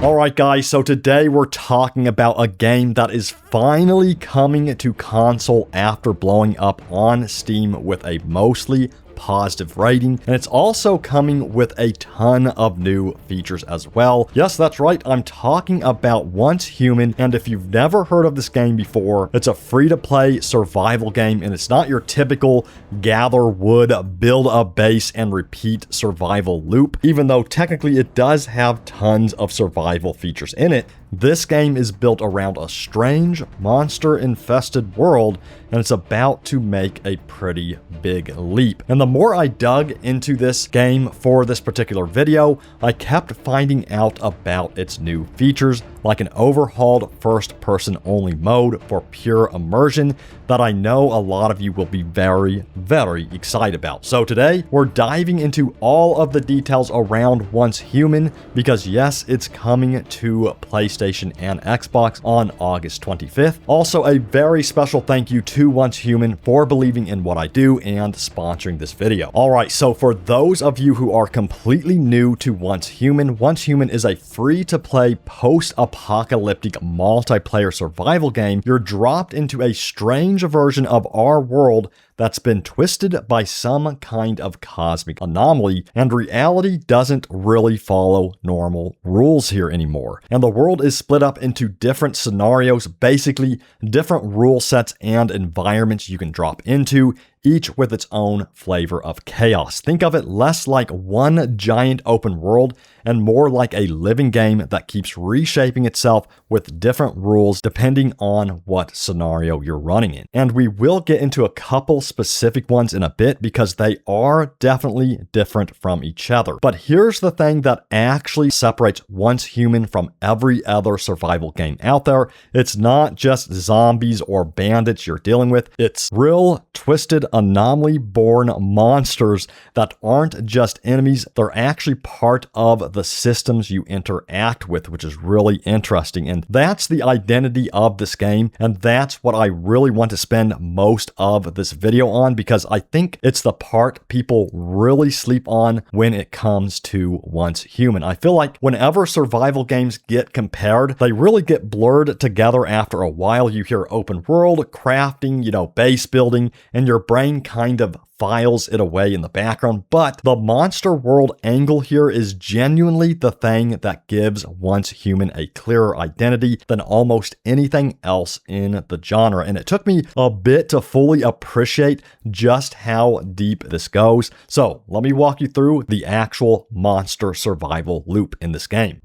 Alright guys, so today we're talking about a game that is finally coming to console after blowing up on Steam with a mostly positive rating, and it's also coming with a ton of new features as well. Yes, that's right, I'm talking about Once Human, and if you've never heard of this game before, it's a free-to-play survival game, and it's not your typical gather wood, build a base, and repeat survival loop. Even though technically it does have tons of survival features in it, this game is built around a strange, monster-infested world, and it's about to make a pretty big leap. And the more I dug into this game for this particular video, I kept finding out about its new features, like an overhauled first-person only mode for pure immersion that I know a lot of you will be very, very excited about. So today, we're diving into all of the details around Once Human, because yes, it's coming to PlayStation and Xbox on August 25th. Also, a very special thank you to Once Human for believing in what I do and sponsoring this video. Alright, so for those of you who are completely new to Once Human is a free-to-play post-apocalyptic multiplayer survival game. You're dropped into a strange version of our world that's been twisted by some kind of cosmic anomaly, and reality doesn't really follow normal rules here anymore. And the world is split up into different scenarios, basically different rule sets and environments you can drop into, each with its own flavor of chaos. Think of it less like one giant open world and more like a living game that keeps reshaping itself with different rules depending on what scenario you're running in. And we will get into a couple specific ones in a bit because they are definitely different from each other. But here's the thing that actually separates Once Human from every other survival game out there. It's not just zombies or bandits you're dealing with. It's real, twisted, anomaly-born monsters that aren't just enemies. They're actually part of the systems you interact with, which is really interesting. And that's the identity of this game. And that's what I really want to spend most of this video on, because I think it's the part people really sleep on when it comes to Once Human. I feel like whenever survival games get compared, they really get blurred together after a while. You hear open world, crafting, base building, and your brain kind of files it away in the background. But the monster world angle here is genuinely the thing that gives Once Human a clearer identity than almost anything else in the genre. And it took me a bit to fully appreciate just how deep this goes. So let me walk you through the actual monster survival loop in this game.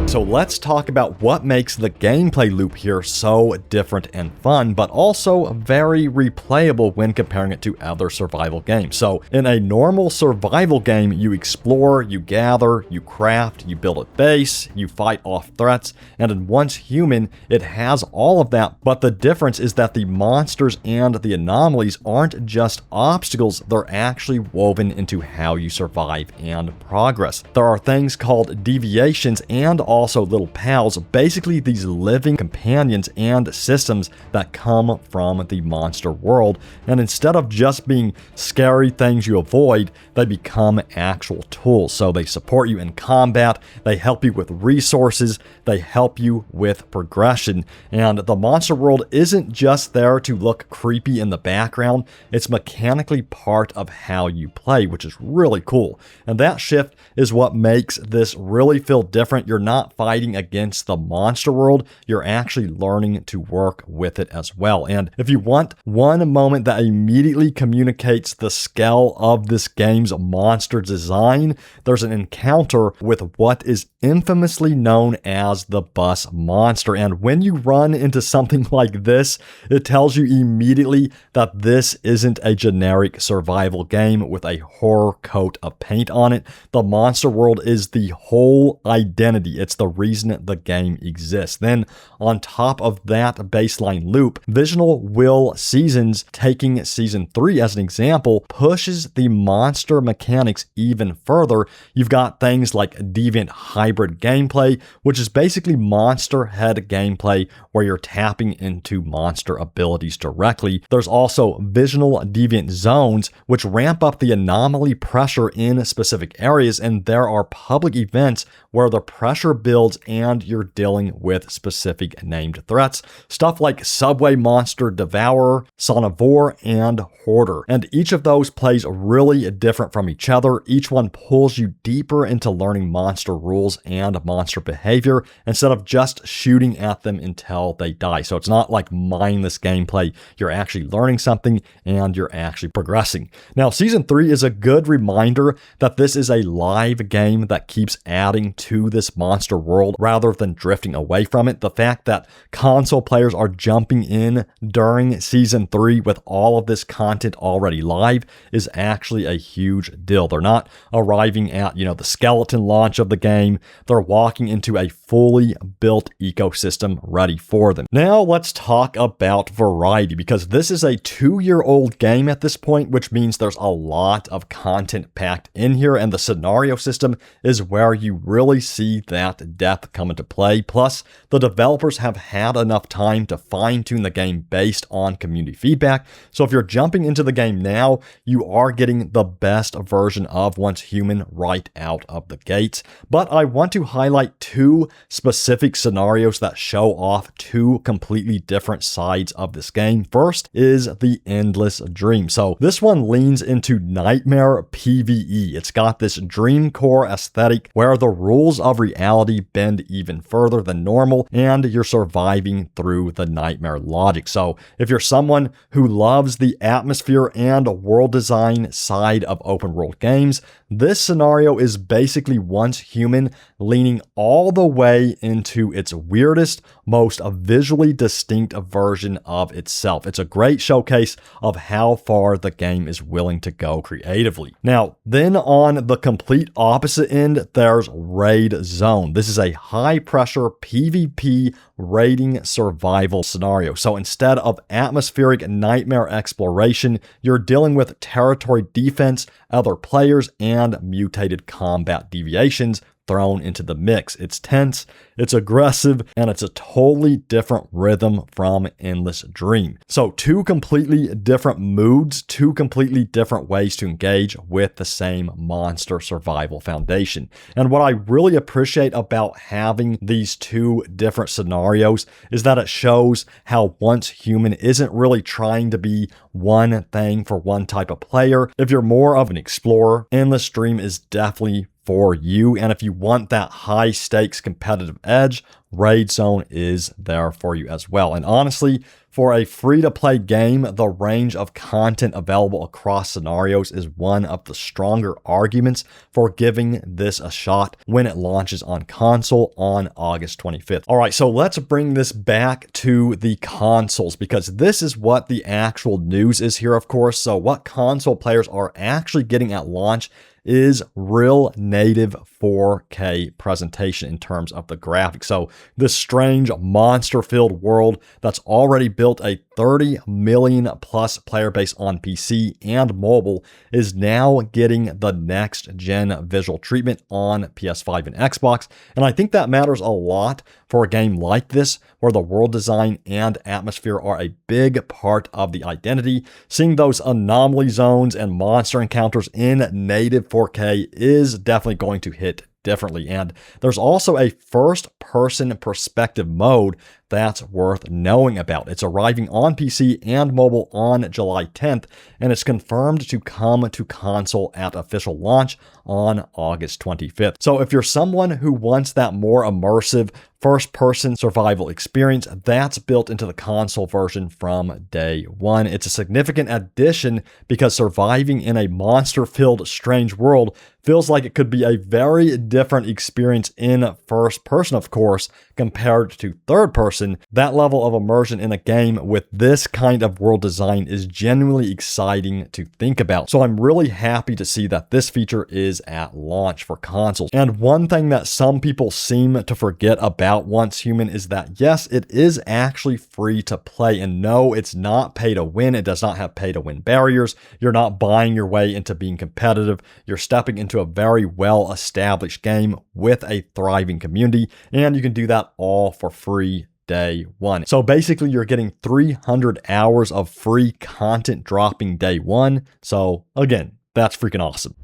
So let's talk about what makes the gameplay loop here so different and fun, but also very replayable when comparing it to other survival games. So in a normal survival game, you explore, you gather, you craft, you build a base, you fight off threats, and in Once Human, it has all of that, but the difference is that the monsters and the anomalies aren't just obstacles, they're actually woven into how you survive and progress. There are things called deviations and also little pals, basically these living companions and systems that come from the monster world, and instead of just being scary things you avoid, they become actual tools. So they support you in combat, they help you with resources, they help you with progression, and the monster world isn't just there to look creepy in the background, it's mechanically part of how you play, which is really cool. And that shift is what makes this really feel different. You're not fighting against the monster world, you're actually learning to work with it as well. And if you want one moment that immediately communicates the scale of this game's monster design, there's an encounter with what is infamously known as the bus monster. And when you run into something like this, it tells you immediately that this isn't a generic survival game with a horror coat of paint on it. The monster world is the whole identity. It's the reason the game exists. Then, on top of that baseline loop, Visual Will Seasons, taking Season 3 as an example, pushes the monster mechanics even further. You've got things like deviant hybrid gameplay, which is basically monster head gameplay where you're tapping into monster abilities directly. There's also visual deviant zones, which ramp up the anomaly pressure in specific areas, and there are public events where the pressure builds and you're dealing with specific named threats. Stuff like Subway Monster Devourer, Sonivore, and Hoarder. And each of those plays really different from each other. Each one pulls you deeper into learning monster rules and monster behavior instead of just shooting at them until they die. So it's not like mindless gameplay. You're actually learning something and you're actually progressing. Now, Season 3 is a good reminder that this is a live game that keeps adding to this monster world rather than drifting away from it. The fact that console players are jumping in during Season 3 with all of this content already live is actually a huge deal. They're not arriving at, the skeleton launch of the game. They're walking into a fully built ecosystem ready for them. Now let's talk about variety, because this is a 2-year-old game at this point, which means there's a lot of content packed in here, and the scenario system is where you really see that depth come into play. Plus, the developers have had enough time to fine-tune the game based on community feedback. So if you're jumping into the game now, you are getting the best version of Once Human right out of the gates. But I want to highlight 2 specific scenarios that show off 2 completely different sides of this game. First is the Endless Dream. So this one leans into Nightmare PvE. It's got this dream core aesthetic where the rules of reality bend even further than normal and you're surviving through the nightmare logic. So if you're someone who loves the atmosphere and world design side of open world games, this scenario is basically Once Human leaning all the way into its weirdest, most visually distinct version of itself. It's a great showcase of how far the game is willing to go creatively. Now, then on the complete opposite end, there's Raid Zone. This is a high-pressure PvP raiding survival scenario. So instead of atmospheric nightmare exploration, you're dealing with territory defense, other players, and mutated combat deviations thrown into the mix. It's tense, it's aggressive, and it's a totally different rhythm from Endless Dream. So 2 completely different moods, 2 completely different ways to engage with the same monster survival foundation. And what I really appreciate about having these 2 different scenarios is that it shows how Once Human isn't really trying to be one thing for one type of player. If you're more of an explorer, Endless Dream is definitely for you. And if you want that high stakes competitive edge, Raid Zone is there for you as well. And honestly, for a free-to-play game, the range of content available across scenarios is one of the stronger arguments for giving this a shot when it launches on console on August 25th. All right, so let's bring this back to the consoles, because this is what the actual news is here, of course. So what console players are actually getting at launch is real native 4K presentation in terms of the graphics. So this strange monster-filled world that's already built a 30 million plus player base on PC and mobile is now getting the next gen visual treatment on PS5 and Xbox. And I think that matters a lot for a game like this, where the world design and atmosphere are a big part of the identity. Seeing those anomaly zones and monster encounters in native 4K is definitely going to hit differently. And there's also a first-person perspective mode that's worth knowing about. It's arriving on PC and mobile on July 10th, and it's confirmed to come to console at official launch on August 25th. So if you're someone who wants that more immersive first-person survival experience, that's built into the console version from day one. It's a significant addition because surviving in a monster-filled strange world feels like it could be a very different experience in first person, of course, compared to third person, person. That level of immersion in a game with this kind of world design is genuinely exciting to think about. So I'm really happy to see that this feature is at launch for consoles. And one thing that some people seem to forget about Once Human is that yes, it is actually free to play, and no, it's not pay to win. It does not have pay to win barriers. You're not buying your way into being competitive. You're stepping into a very well established game with a thriving community, and you can do that all for free day one. So basically you're getting 300 hours of free content dropping day one. So again, that's freaking awesome.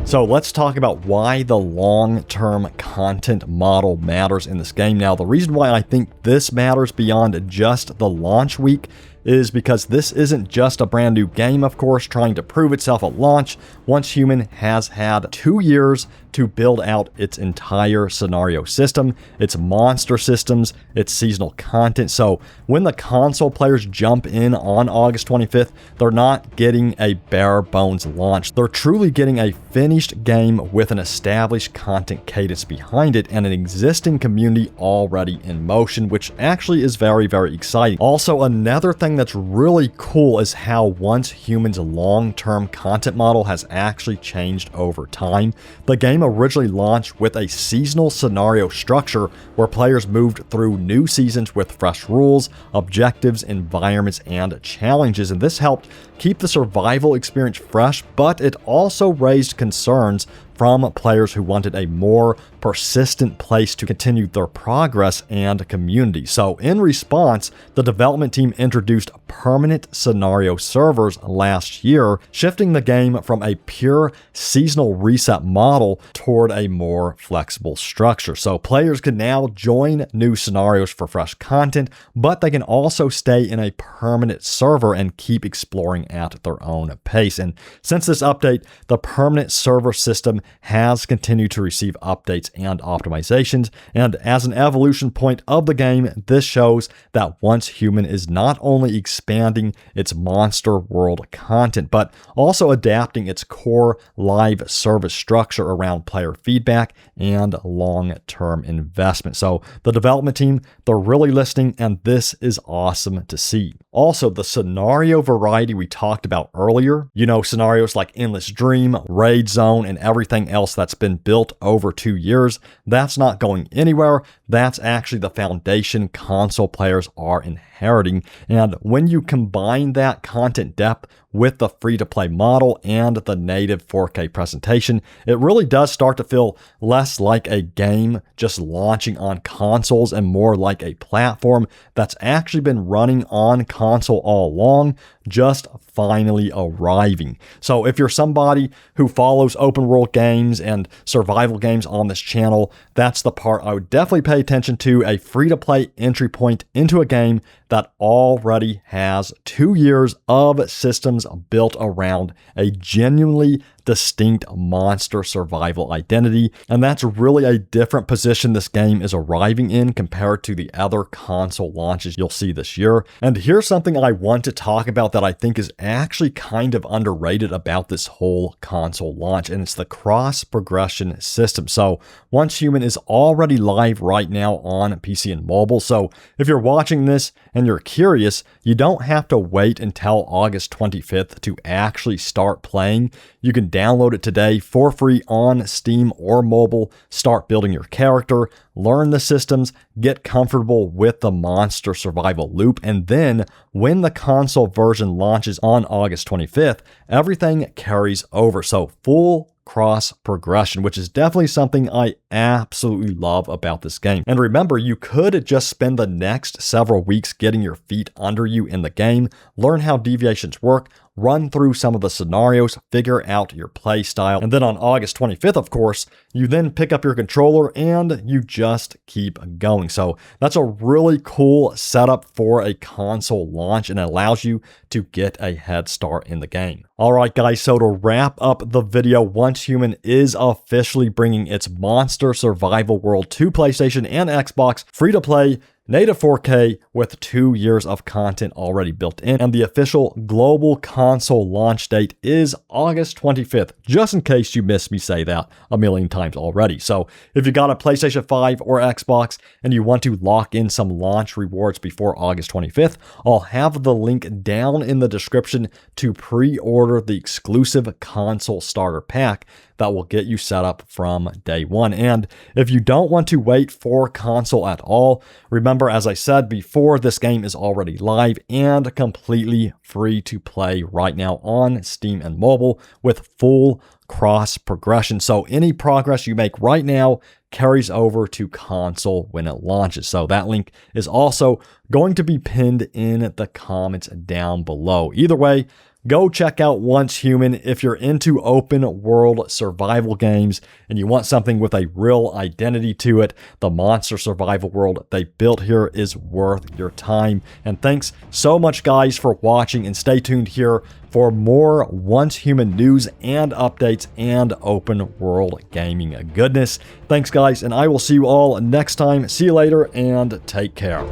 So let's talk about why the long-term content model matters in this game. Now, the reason why I think this matters beyond just the launch week is because this isn't just a brand new game, of course, trying to prove itself at launch. Once Human has had 2 years to build out its entire scenario system, its monster systems, its seasonal content. So when the console players jump in on August 25th, they're not getting a bare bones launch. They're truly getting a finished game with an established content cadence behind it and an existing community already in motion, which actually is very, very exciting. Also, another thing that's really cool is how Once Human's long-term content model has actually changed over time. The game originally launched with a seasonal scenario structure where players moved through new seasons with fresh rules, objectives, environments, and challenges, and this helped keep the survival experience fresh, but it also raised concerns from players who wanted a more persistent place to continue their progress and community. So in response, the development team introduced permanent scenario servers last year, shifting the game from a pure seasonal reset model toward a more flexible structure. So players can now join new scenarios for fresh content, but they can also stay in a permanent server and keep exploring at their own pace. And since this update, the permanent server system has continued to receive updates and optimizations, and as an evolution point of the game, this shows that Once Human is not only expanding its monster world content, but also adapting its core live service structure around player feedback and long-term investment. So the development team, they're really listening, and this is awesome to see. Also, the scenario variety we talked about earlier, scenarios like Endless Dream, Raid Zone, and everything else that's been built over 2 years, that's not going anywhere. That's actually the foundation console players are inheriting. And when you combine that content depth with the free-to-play model and the native 4K presentation, it really does start to feel less like a game just launching on consoles and more like a platform that's actually been running on console all along, just finally arriving. So if you're somebody who follows open world games and survival games on this channel, that's the part I would definitely pay attention to, a free-to-play entry point into a game that already has 2 years of systems built around a genuinely distinct monster survival identity, and that's really a different position this game is arriving in compared to the other console launches you'll see this year. And here's something I want to talk about that I think is actually kind of underrated about this whole console launch, and it's the cross progression system. So Once Human is already live right now on PC and mobile, so if you're watching this and you're curious, you don't have to wait until August 25th to actually start playing. You can download it today for free on Steam or mobile, start building your character, learn the systems, get comfortable with the monster survival loop, and then when the console version launches on August 25th, everything carries over. So full cross progression, which is definitely something I absolutely love about this game. And remember, you could just spend the next several weeks getting your feet under you in the game, learn how deviations work, run through some of the scenarios, figure out your play style, and then on August 25th, of course, you then pick up your controller and you just keep going. So that's a really cool setup for a console launch, and it allows you to get a head start in the game. Alright guys, so to wrap up the video, Once Human is officially bringing its monster survival world to PlayStation and Xbox free to play native 4K with 2 years of content already built in, and the official global console launch date is August 25th, just in case you missed me say that a million times already. So if you got a PlayStation 5 or Xbox and you want to lock in some launch rewards before August 25th, I'll have the link down in the description to pre-order the exclusive console starter pack that will get you set up from day one. And if you don't want to wait for console at all, remember, as I said before, this game is already live and completely free to play right now on Steam and mobile with full cross progression. So any progress you make right now carries over to console when it launches. So that link is also going to be pinned in the comments down below. Either way, go check out Once Human if you're into open world survival games and you want something with a real identity to it. The monster survival world they built here is worth your time. And thanks so much, guys, for watching, and stay tuned here for more Once Human news and updates and open world gaming goodness. Thanks, guys, and I will see you all next time. See you later and take care.